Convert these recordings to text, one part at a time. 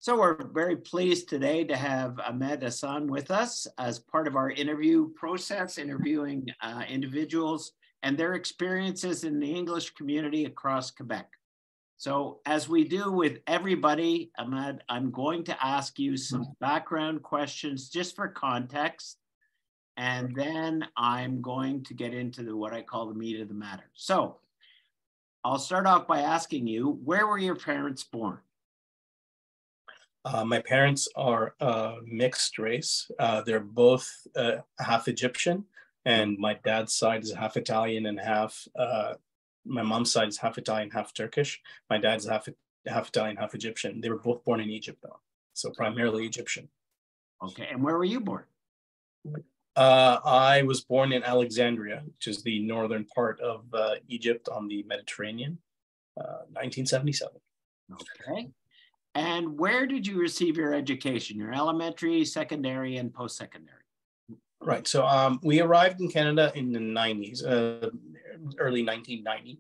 So we're very pleased today to have Ahmed Assan with us as part of our interview process, interviewing individuals and their experiences in the English community across Quebec. So as we do with everybody, Ahmed, I'm going to ask you some background questions just for context. And then I'm going to get into what I call the meat of the matter. So I'll start off by asking you, where were your parents born? My parents are mixed race. They're both half Egyptian, and my dad's side is half Italian and half, my mom's side is half Italian, half Turkish. My dad's half Italian, half Egyptian. They were both born in Egypt, though, so primarily Egyptian. Okay, and where were you born? I was born in Alexandria, which is the northern part of Egypt on the Mediterranean, 1977. Okay. And where did you receive your education? Your elementary, secondary, and post-secondary? Right. So we arrived in Canada in the 90s, early 1990.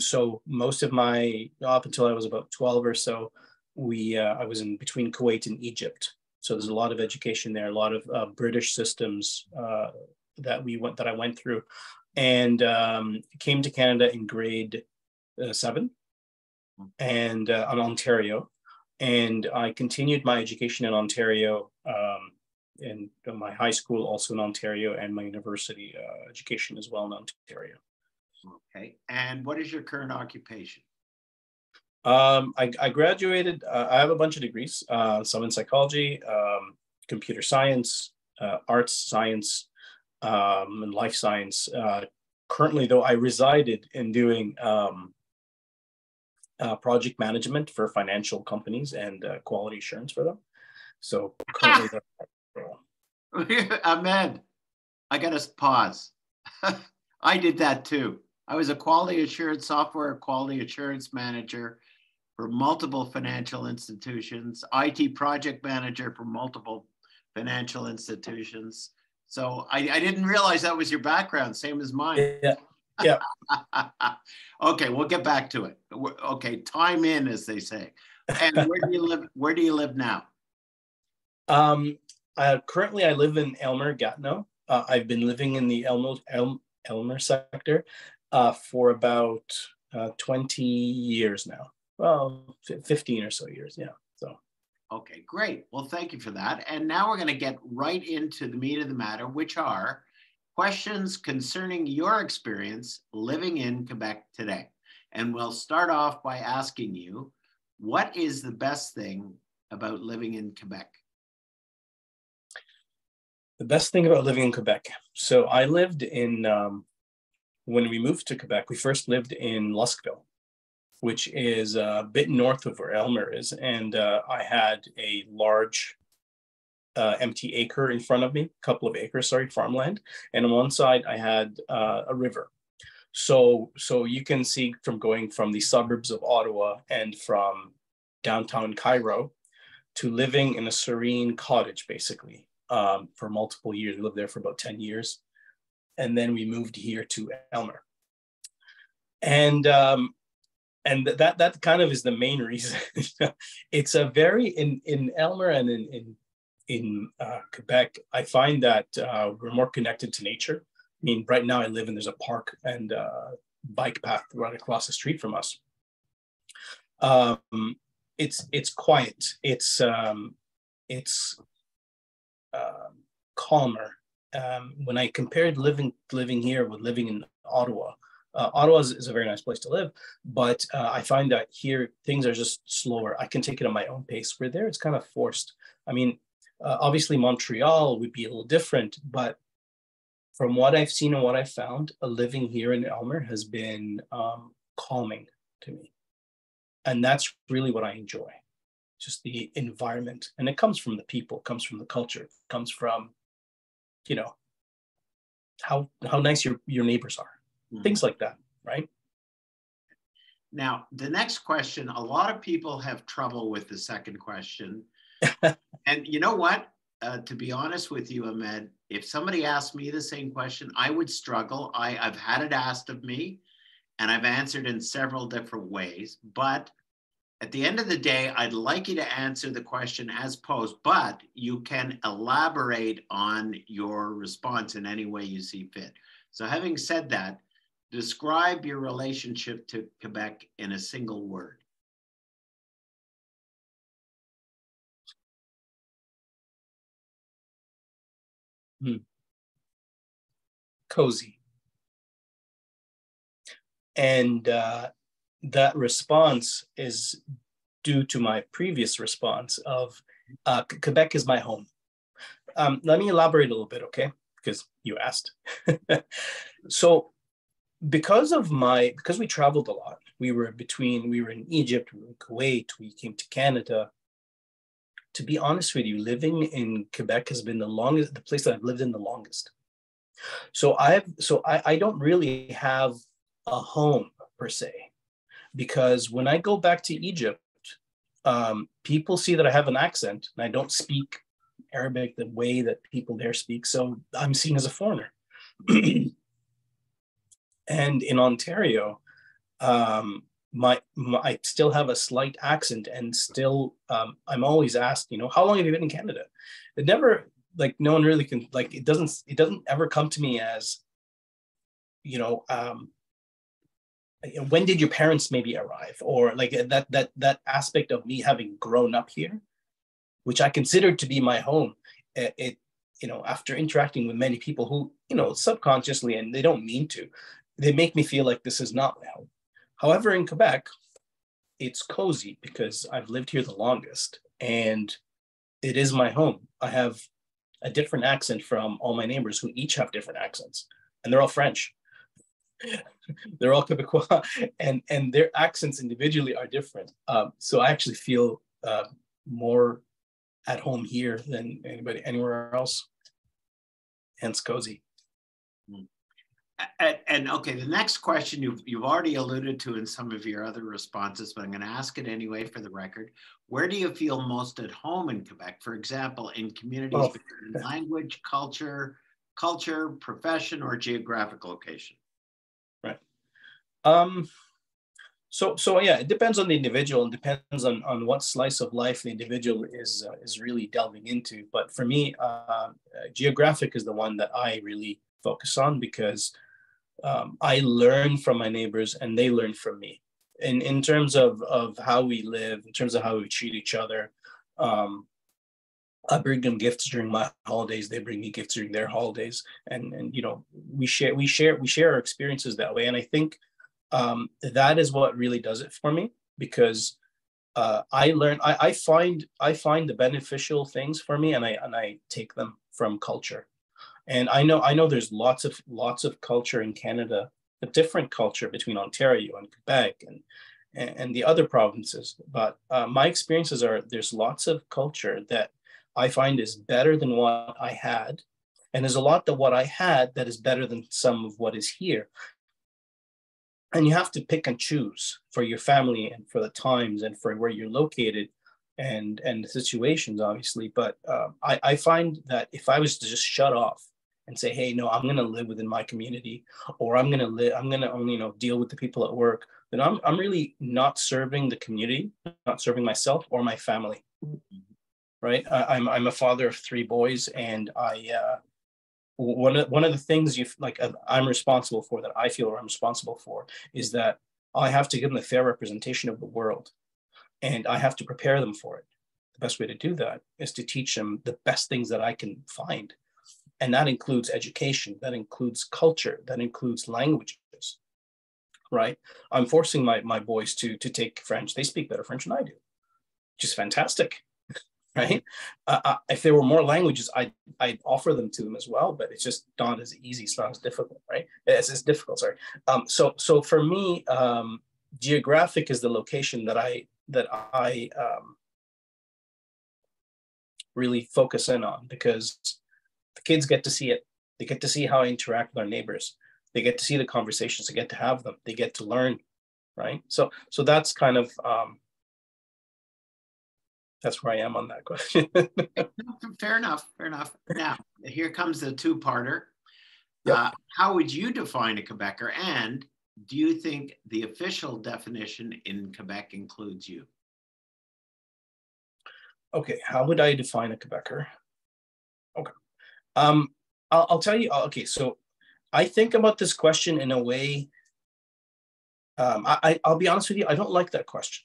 So most of up until I was about 12 or so, I was in between Kuwait and Egypt. So there's a lot of education there, a lot of British systems that I went through, and came to Canada in grade 7 and in Ontario. And I continued my education in Ontario, and my high school also in Ontario, and my university education as well in Ontario. Okay. And what is your current occupation? I graduated. I have a bunch of degrees, some in psychology, computer science, arts science, and life science. Currently, though, I resided in doing project management for financial companies and quality assurance for them. So currently, Ahmed, I got to pause. I did that too. I was a quality assurance software quality assurance manager for multiple financial institutions, IT project manager for multiple financial institutions. So I didn't realize that was your background, same as mine. Yeah. Yeah. Okay, we'll get back to it. Okay, time in, as they say. And where do you live? Where do you live now? Currently, I live in Aylmer-Gatineau. I've been living in the Aylmer sector for about 20 years now. Well, 15 or so years, yeah. So. Okay, great. Well, thank you for that. And now we're going to get right into the meat of the matter, which are questions concerning your experience living in Quebec today. And we'll start off by asking you, what is the best thing about living in Quebec? The best thing about living in Quebec. So I lived in, when we moved to Quebec, we first lived in Luskville, which is a bit north of where Aylmer is. And I had a large empty acre in front of me, couple of acres, farmland. And on one side, I had a river. So you can see from going from the suburbs of Ottawa and from downtown Cairo to living in a serene cottage, basically, for multiple years. We lived there for about 10 years. And then we moved here to Aylmer. And that kind of is the main reason. It's a very, in Aylmer and in Quebec, I find that we're more connected to nature. I mean, right now I live and there's a park and bike path right across the street from us. It's quiet. It's calmer. When I compared living here with living in Ottawa, Ottawa is a very nice place to live, but I find that here things are just slower. I can take it at my own pace. Where there, it's kind of forced. I mean, obviously Montreal would be a little different, but from what I've seen and what I've found, living here in Aylmer has been calming to me. And that's really what I enjoy, just the environment. And it comes from the people, it comes from the culture, it comes from, how nice your neighbors are. Things like that, right? Now, the next question, a lot of people have trouble with the second question. And you know what? To be honest with you, Ahmed, if somebody asked me the same question, I would struggle. I've had it asked of me, and I've answered in several different ways. But At the end of the day, I'd like you to answer the question as posed, but you can elaborate on your response in any way you see fit. So having said that, describe your relationship to Quebec in a single word. Cozy. And that response is due to my previous response of Quebec is my home. Let me elaborate a little bit, okay? Because you asked. So because we traveled a lot, we were in Egypt, we were in Kuwait, we came to Canada. To be honest with you, living in Quebec has been the place that I've lived in the longest. So I don't really have a home per se, because when I go back to Egypt, people see that I have an accent and I don't speak Arabic the way that people there speak. So I'm seen as a foreigner. And in Ontario, I still have a slight accent, and still I'm always asked, how long have you been in Canada? It never, like, no one really can, like, it doesn't ever come to me as, when did your parents maybe arrive, or like that aspect of me having grown up here, which I consider to be my home. After interacting with many people who, subconsciously, and they don't mean to, they make me feel like this is not my home. However, in Quebec, it's cozy because I've lived here the longest, and it is my home. I have a different accent from all my neighbors, who each have different accents, and they're all French. They're all Quebecois, and their accents individually are different. So I actually feel more at home here than anywhere else. Hence cozy. And okay, the next question you've already alluded to in some of your other responses, but I'm going to ask it anyway for the record. Where do you feel most at home in Quebec? For example, in communities in language, culture, profession, or geographic location? Right. So yeah, it depends on the individual, and depends on what slice of life the individual is really delving into. But for me, geographic is the one that I really focus on, because I learn from my neighbors and they learn from me. In terms of how we live, in terms of how we treat each other. I bring them gifts during my holidays. They bring me gifts during their holidays, and we share our experiences that way. And I think that is what really does it for me, because I find the beneficial things for me, and I take them from culture. And I know there's lots of culture in Canada, a different culture between Ontario and Quebec and the other provinces. But my experiences are, there's lots of culture that I find is better than what I had. And there's a lot that what I had that is better than some of what is here. And you have to pick and choose for your family and for the times and for where you're located and the situations, obviously. But I find that if I was to just shut off and say, hey, no, I'm going to live within my community, or I'm going to only deal with the people at work, then I'm really not serving the community, not serving myself or my family. Right? I'm a father of 3 boys, and one of the things I'm responsible for, that I feel I'm responsible for, is that I have to give them a fair representation of the world, and I have to prepare them for it. The best way to do that is to teach them the best things that I can find. And that includes education, that includes culture, that includes languages, right? I'm forcing my boys to take French. They speak better French than I do, which is fantastic. Right? If there were more languages, I'd offer them to them as well, but it's just not as easy. It's not as difficult, right? It's difficult, sorry. So for me, geographic is the location that I really focus in on, because the kids get to see it. They get to see how I interact with our neighbors. They get to see the conversations. They get to have them. They get to learn, right? So that's kind of that's where I am on that question. Fair enough. Now, here comes the 2-parter. Yep. How would you define a Quebecer? And do you think the official definition in Quebec includes you? Okay, how would I define a Quebecer? Okay. I'll tell you, okay, so I think about this question in a way, I'll be honest with you, I don't like that question.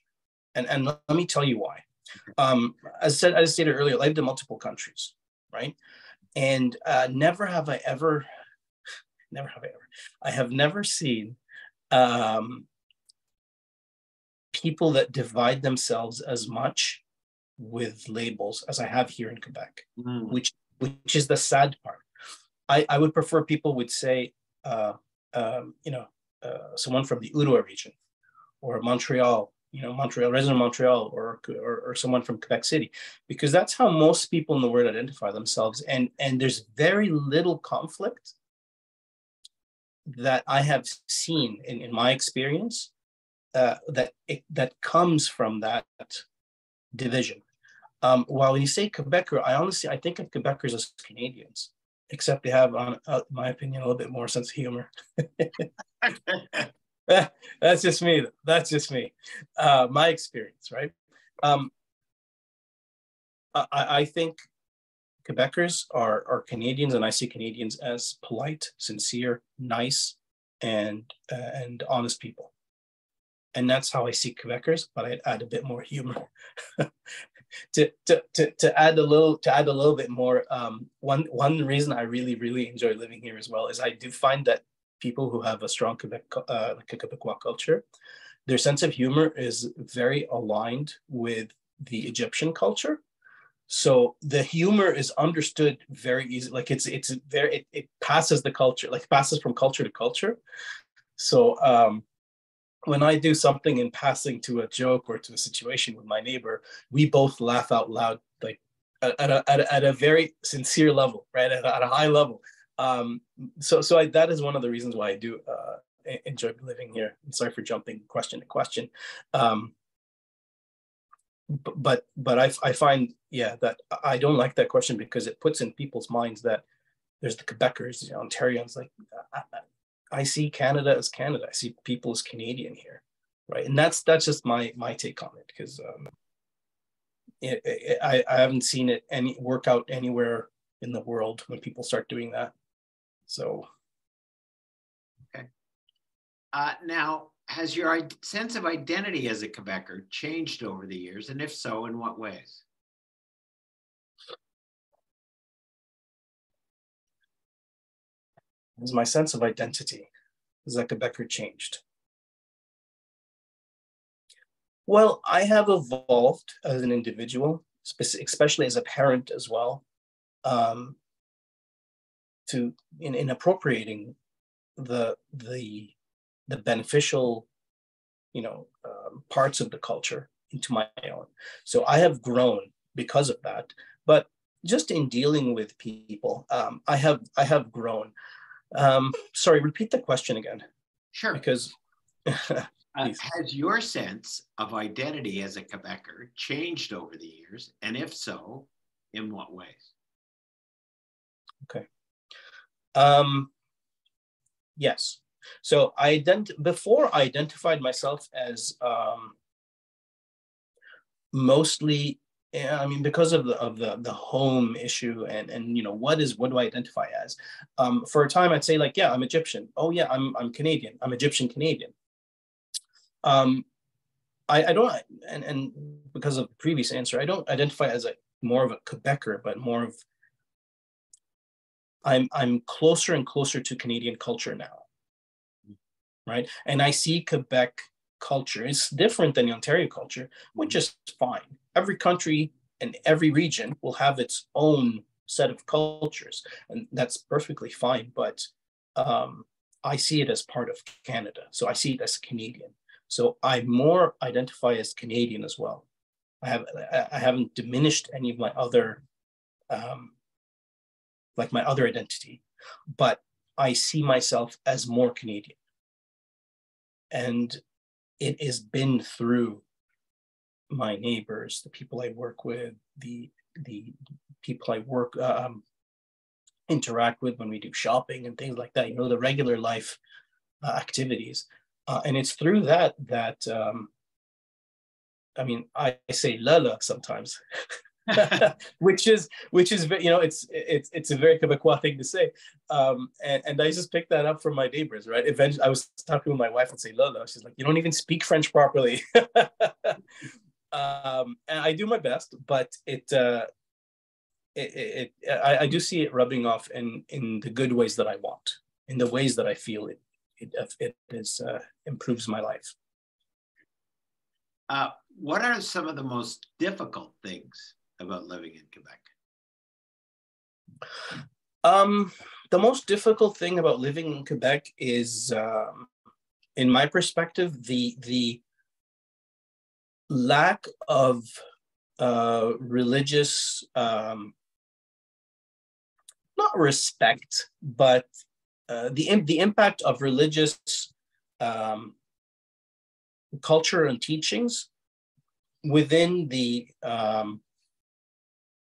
And let me tell you why. As I stated earlier, I lived in multiple countries, right? And never have I ever, I have never seen people that divide themselves as much with labels as I have here in Quebec, which is the sad part. I would prefer people would say, someone from the Ottawa region or Montreal, Montreal, resident of Montreal, or someone from Quebec City, because that's how most people in the world identify themselves. And there's very little conflict that I have seen in my experience that comes from that division. While when you say Quebecer, I think of Quebecers as Canadians, except they have, on my opinion, a little bit more sense of humor. That's just me. My experience, right? I think Quebecers are Canadians, and I see Canadians as polite, sincere, nice, and honest people. And that's how I see Quebecers, but I'd add a bit more humor. to add a little bit more. One reason I really enjoy living here as well is I do find that people who have a strong Quebecois culture, their sense of humor is very aligned with the Egyptian culture. So the humor is understood very easily. Like it passes the culture, like passes from culture to culture. So when I do something in passing to a joke or to a situation with my neighbor, we both laugh out loud, like at a very sincere level, right? At a high level. So that is one of the reasons why I do enjoy living here. I'm sorry for jumping question to question. But I find, that I don't like that question because it puts in people's minds that there's the Quebecers, Ontarians, like I see Canada as Canada. I see people as Canadian here, right? And that's just my take on it, because I haven't seen it work out anywhere in the world when people start doing that. So, okay. Now, has your sense of identity as a Quebecer changed over the years, and if so, in what ways? Has my sense of identity as a Quebecer changed? Well, I have evolved as an individual, especially as a parent as well, in appropriating the beneficial, parts of the culture into my own. So I have grown because of that. But just in dealing with people, I have grown. Sorry, repeat the question again. Sure. Because has your sense of identity as a Quebecer changed over the years? And if so, in what ways? Okay. Yes. So before I identified myself as mostly, because of the home issue and what do I identify as? For a time, I'd say like, yeah, I'm Egyptian. Oh yeah, I'm Canadian. I'm Egyptian Canadian. I don't, and because of the previous answer, I don't identify as more of a Quebecer, but more of I'm closer and closer to Canadian culture now, right? And I see Quebec culture is different than the Ontario culture, which is fine. Every country and every region will have its own set of cultures, and that's perfectly fine. But I see it as part of Canada, so I see it as Canadian. So I more identify as Canadian as well. I haven't diminished any of my other, my other identity, but I see myself as more Canadian. And it has been through my neighbors, the people I work with, the people I work interact with when we do shopping and things like that. The regular life activities. And it's through that I say lala sometimes. which is it's a very Quebecois thing to say, and I just picked that up from my neighbors, right? Eventually, I was talking with my wife and say, Lola, she's like, you don't even speak French properly. And I do my best, but I do see it rubbing off in the good ways that I want, in the ways that I feel it improves my life. What are some of the most difficult things about living in Quebec? The most difficult thing about living in Quebec is, in my perspective, the lack of religious, not respect, but the impact of religious culture and teachings within the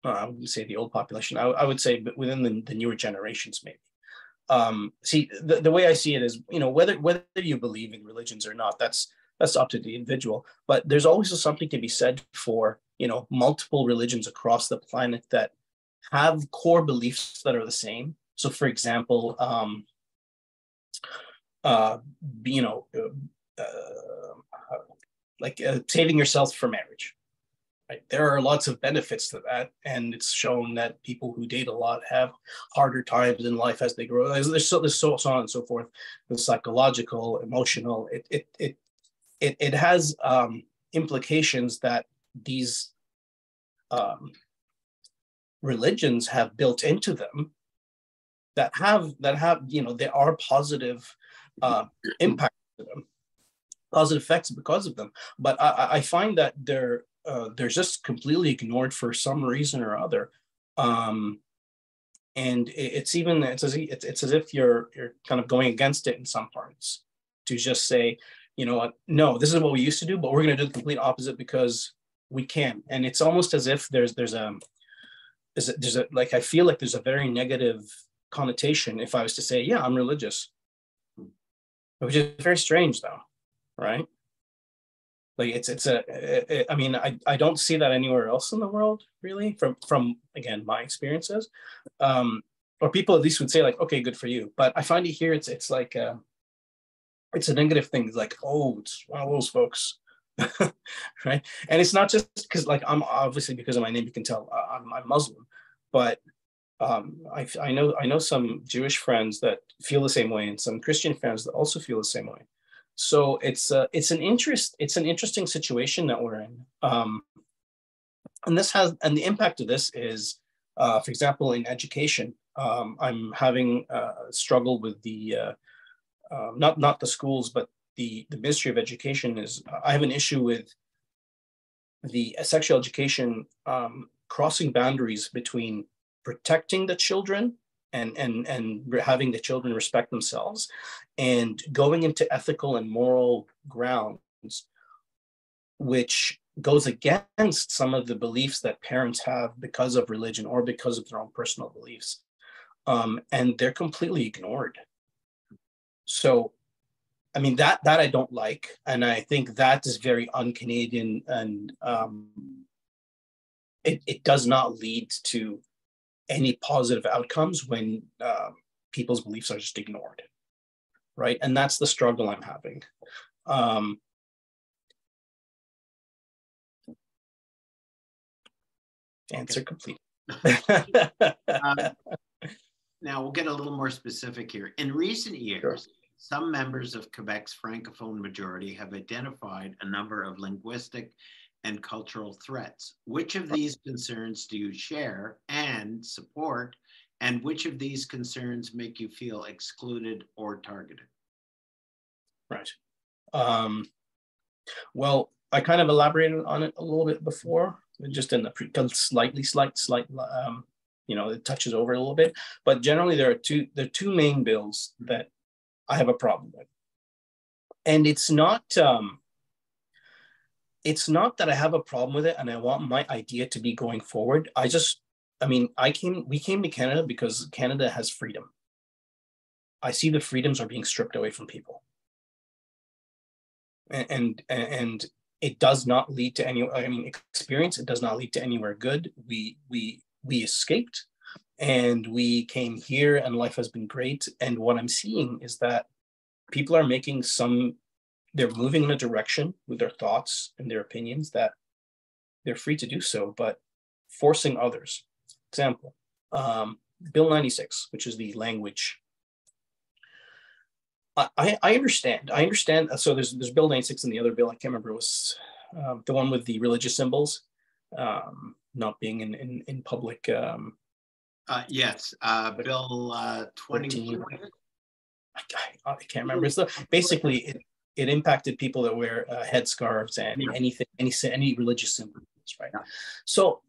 I wouldn't say the old population. I would say within the newer generations, maybe. See, the way I see it is, whether you believe in religions or not, that's up to the individual. But there's always something to be said for, multiple religions across the planet that have core beliefs that are the same. So, for example, saving yourself for marriage. Right? There are lots of benefits to that, and it's shown that people who date a lot have harder times in life as they grow. There's so on and so forth. The psychological, emotional. It has implications that these religions have built into them that have there are positive impact to them, positive effects because of them. But I find that they're just completely ignored for some reason or other, and it's as if you're kind of going against it in some parts, to just say, what, no, this is what we used to do, but we're going to do the complete opposite because we can. And it's almost as if there's a like, I feel like there's a very negative connotation if I was to say, yeah, I'm religious, which is very strange though, right? Like I don't see that anywhere else in the world, really, from again, my experiences. Or people at least would say like, okay, good for you. But I find it here, it's like, it's a negative thing. It's like, oh, it's one of those folks. Right? And it's not just because, like, I'm obviously, because of my name, you can tell I'm Muslim, but I know some Jewish friends that feel the same way, and some Christian friends that also feel the same way. So it's an interesting situation that we're in, and the impact of this is, for example, in education, I'm having a struggle with the not the schools, but the Ministry of Education. I have an issue with the sexual education crossing boundaries between protecting the children and having the children respect themselves, and going into ethical and moral grounds, which goes against some of the beliefs that parents have because of religion or because of their own personal beliefs, and they're completely ignored. So, I mean, that I don't like, and I think that is very un-Canadian, and it does not lead to any positive outcomes when people's beliefs are just ignored, right? And that's the struggle I'm having. Answer complete. Now we'll get a little more specific here. In recent years, sure, some members of Quebec's Francophone majority have identified a number of linguistic and cultural threats. Which of these concerns do you share and support, and which of these concerns make you feel excluded or targeted? Right. Well, I kind of elaborated on it a little bit before, just in the slight, it touches over a little bit. But generally, there are two main bills that I have a problem with, and it's not that I have a problem with it and I want my idea to be going forward. We came to Canada because Canada has freedom. I see the freedoms are being stripped away from people. And it does not lead to any, I mean, experience, it does not lead to anywhere good. We escaped and we came here and life has been great. And what I'm seeing is that people are making they're moving in a direction with their thoughts and their opinions that they're free to do so, but forcing others. Example, Bill 96, which is the language. I understand. So there's Bill 96 and the other bill, I can't remember, it was the one with the religious symbols not being in public. Yes, Bill 20. I can't remember. So basically, it impacted people that wear headscarves and any religious symbols, right? So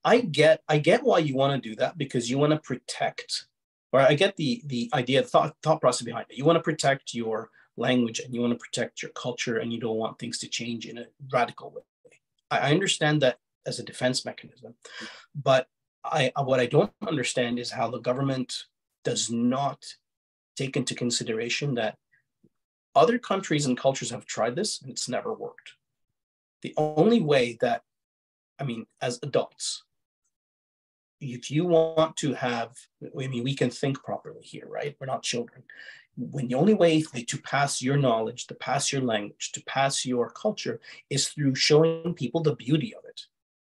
I get why you want to do that, because you want to protect, or I get the idea, the thought process behind it. You want to protect your language and you want to protect your culture, and you don't want things to change in a radical way. I understand that as a defense mechanism, but what I don't understand is how the government does not take into consideration that other countries and cultures have tried this and it's never worked. The only way that, I mean, as adults, if you want to have, I mean, we can think properly here, right? We're not children. When the only way to pass your knowledge, to pass your language, to pass your culture is through showing people the beauty of it.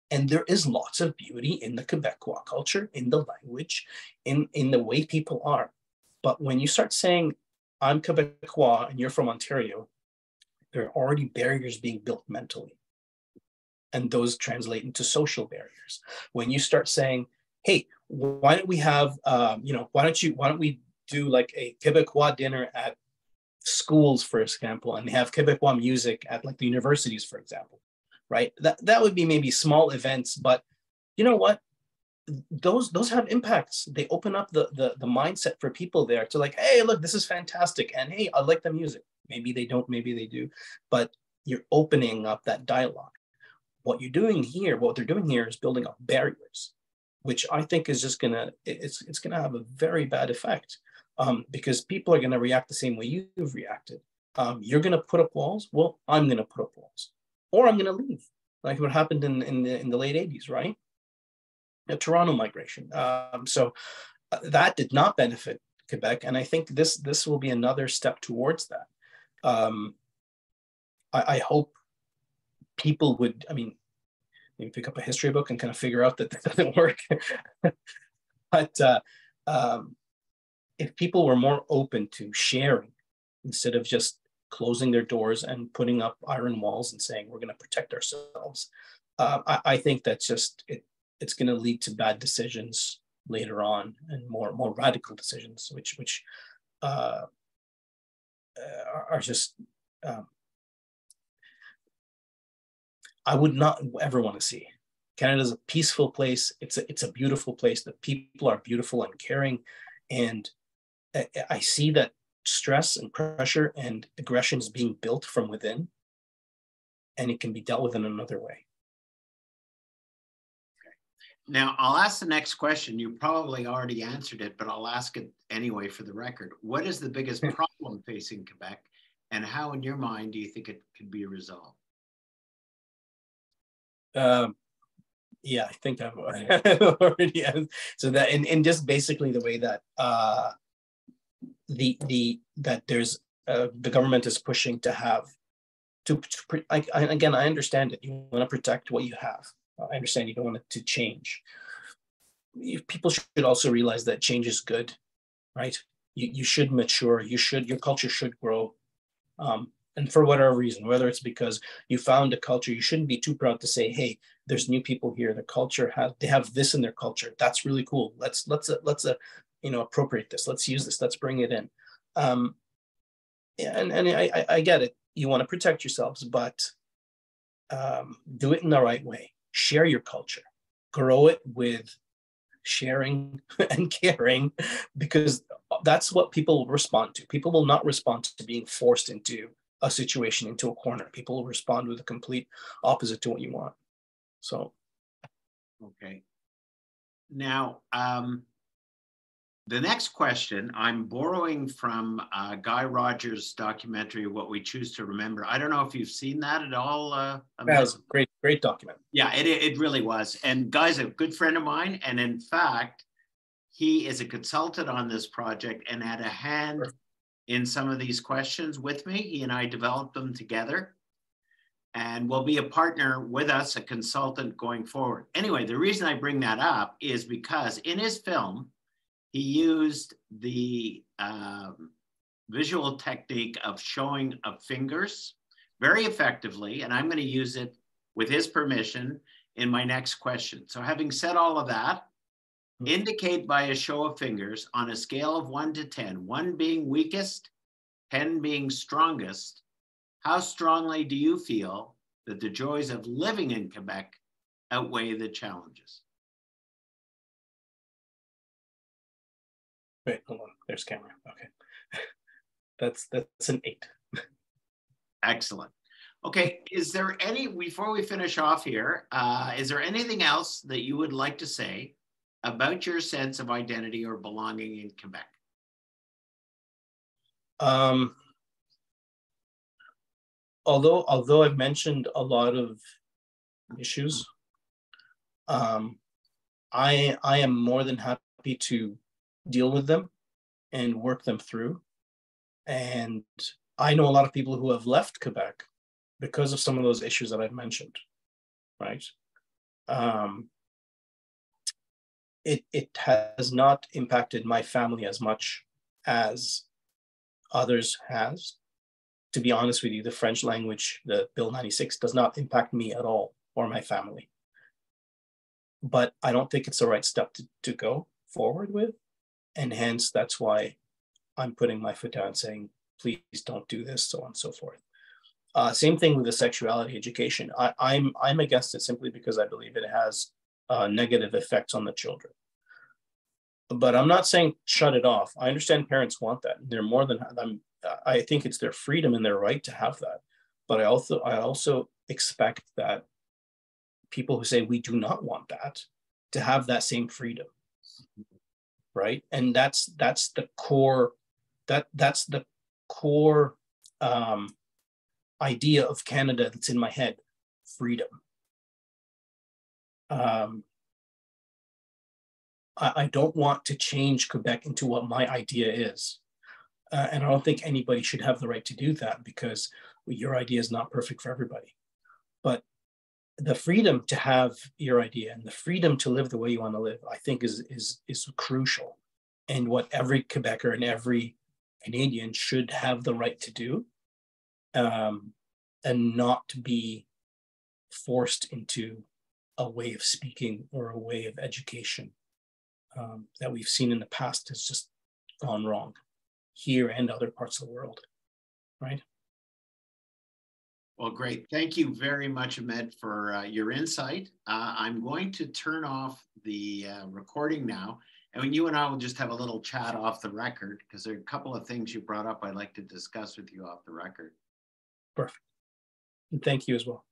And there is lots of beauty in the Quebecois culture, in the language, in the way people are. But when you start saying, I'm Quebecois and you're from Ontario, there are already barriers being built mentally. And those translate into social barriers. When you start saying, hey, why don't we have, why don't we do like a Quebecois dinner at schools, for example, and have Quebecois music at like the universities, for example, right? That would be maybe small events, but you know what? Those have impacts. They open up the mindset for people there to like, hey, look, this is fantastic. And hey, I like the music. Maybe they don't, maybe they do, but you're opening up that dialogue. What they're doing here is building up barriers, which I think is just it's gonna have a very bad effect, because people are gonna react the same way you've reacted. You're gonna put up walls. Well, I'm gonna put up walls, or I'm gonna leave, like what happened in the late 80s, right? The Toronto migration. So that did not benefit Quebec, and I think this will be another step towards that. I hope people would, I mean, maybe pick up a history book and kind of figure out that that doesn't work. But if people were more open to sharing instead of just closing their doors and putting up iron walls and saying we're going to protect ourselves, I think that's just it's going to lead to bad decisions later on and more radical decisions, which are just I would not ever want to see. Canada's a peaceful place. It's a beautiful place. The people are beautiful and caring, and I see that stress and pressure and aggression is being built from within, and it can be dealt with in another way. Now, I'll ask the next question. You probably already answered it, but I'll ask it anyway for the record. What is the biggest problem facing Quebec, and how, in your mind, do you think it could be resolved? Yeah, I think I've already answered. So that, and just basically the way that that there's the government is pushing to have again, I understand it. You want to protect what you have. I understand you don't want it to change. People should also realize that change is good, right? You should mature. Your culture should grow. And for whatever reason, whether it's because you found a culture, you shouldn't be too proud to say, hey, there's new people here. The culture they have this in their culture. That's really cool. Let's appropriate this. Let's use this. Let's bring it in. And I get it. You want to protect yourselves, but do it in the right way. Share your culture. Grow it with sharing and caring, because that's what people will respond to. People will not respond to being forced into a situation, into a corner. People will respond with a complete opposite to what you want. So, okay. Now, The next question, I'm borrowing from Guy Rogers' documentary, What We Choose to Remember. I don't know if you've seen that at all. That was a great document. Yeah, it really was. And Guy's a good friend of mine. And in fact, he is a consultant on this project and had a hand in some of these questions with me. He and I developed them together and will be a partner with us, a consultant going forward. Anyway, the reason I bring that up is because in his film, he used the visual technique of showing of fingers very effectively, and I'm going to use it with his permission in my next question. So having said all of that, indicate by a show of fingers on a scale of 1 to 10, 1 being weakest, 10 being strongest, how strongly do you feel that the joys of living in Quebec outweigh the challenges? Wait, hold on. There's camera. Okay. That's an 8. Excellent. Okay, is there any, before we finish off here, is there anything else that you would like to say about your sense of identity or belonging in Quebec? Although I've mentioned a lot of issues, I am more than happy to deal with them and work them through. And I know a lot of people who have left Quebec because of some of those issues that I've mentioned, right? It has not impacted my family as much as others has. To be honest with you, the French language, the Bill 96, does not impact me at all or my family. But I don't think it's the right step to go forward with. And hence, that's why I'm putting my foot down saying, please don't do this, so on and so forth. Same thing with the sexuality education. I'm against it simply because I believe it has negative effects on the children. But I'm not saying shut it off. I understand parents want that. They're more than, I think it's their freedom and their right to have that. But I also expect that people who say we do not want that to have that same freedom, right? And that's the core, that's the core idea of Canada that's in my head: freedom. I don't want to change Quebec into what my idea is. And I don't think anybody should have the right to do that, because your idea is not perfect for everybody. But the freedom to have your idea and the freedom to live the way you want to live, I think is crucial. And what every Quebecer and every Canadian should have the right to do, and not to be forced into a way of speaking or a way of education that we've seen in the past has just gone wrong here and other parts of the world, right? Well, great. Thank you very much, Ahmed, for your insight. I'm going to turn off the recording now, and you and I will just have a little chat off the record, because there are a couple of things you brought up I'd like to discuss with you off the record. Perfect. And thank you as well.